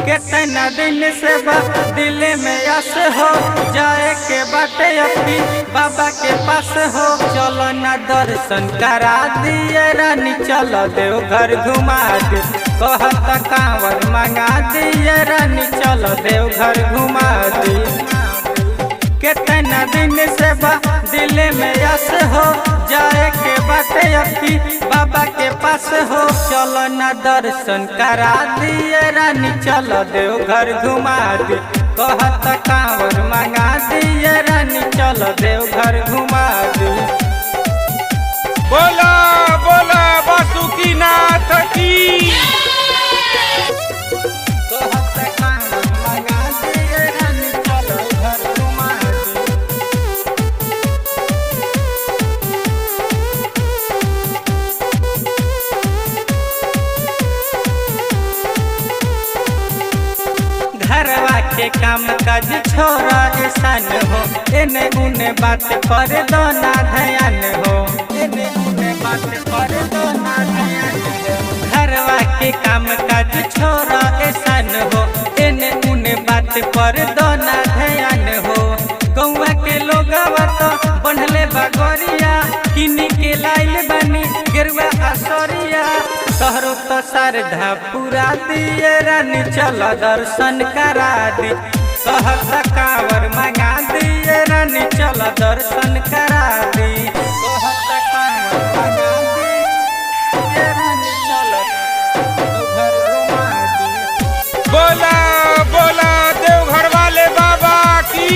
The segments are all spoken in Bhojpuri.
कितना दिन से दिल में आस हो जाए के बाटे अभी बाबा के पास हो। चलो ना दर्शन करा दिए रानी, चलो देव घर घुमा दे। कहत कांवर मंगा दिए रानी, चलो देव घर घुमा दे। कितना दिन से दिल में आस हो जाए के बाटे अभी बाबा के पास हो। चलो ना दर्शन करा दिए रानी, चलो देव घर घुमा दे। कहत कांवर मंगा दिए रानी, चलो देव घर घुमा दे। बोला बोला बासुकीनाथ की। कहत कांवर मंगा दिए रानी, चलो घर घुमा दे। घरवा के काम काज छोरा ऐसान हो, एने उने बात पर दो ना ध्यान हो। एने उने बात पर दो ना ध्यान हो। घरवा के काम काज छोरा ऐसान हो, एने उने बात पर दो ना ध्यान हो। गौवा के लोगवा तो बनले बगोरिया, किनी के लाइल बनी गिरवा असोरिया। तोहरो तो श्रद्धा पूरा दिए रानी, चलो दर्शन करा दी। कहत कांवर मंगा दिए रानी, चलो दर्शन करा दी। कहत कांवर मंगा दिए रानी, चलो घर घुमा दी। बोला बोला देवघर वाले बाबा की।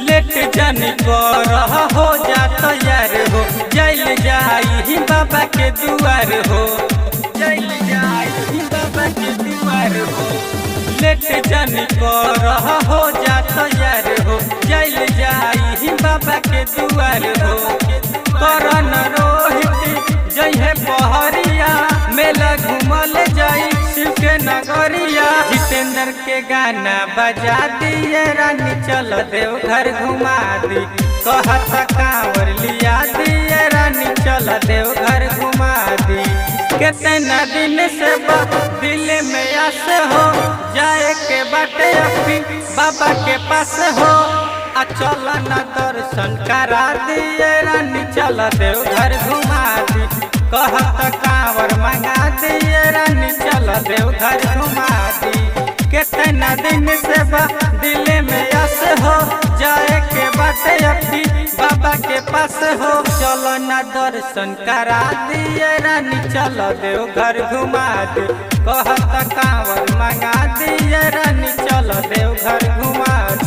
लेट जन कर हो जा तैयार हो, जल जाई बाबा के दुआर हो। जल जाई बाबा के दुआर हो। लेट जन कर हो जा तैयार हो, जल जाई बाबा के दुआर हो। करन रोहित जइहे पहरिया, मेला घूमल जाई शिव के नगरिया। जितेंद्र के गाना बजा दिए रानी, चलो देव घर घुमा दी। कहत कांवर लिया दिए रानी, चलो देव घर घुमा दी। कितना दिन से दिल में आस हो जाए के बाटे अभी बाबा के पास हो। आ चलो ना दर्शन करा दिए रानी, चलो देव घर घुमा दी। कहत कांवर मंगा दिए रानी, चलो देव घर घुमा दी। कितना दिन से दिल में आस हो जाए के बाटे अभी बाबा के पास हो। चलो ना दर्शन करा दिए रानी, चलो देव घर घुमा दे। कहत कांवर मंगा दिए रानी, चलो देव घर घुमा दे।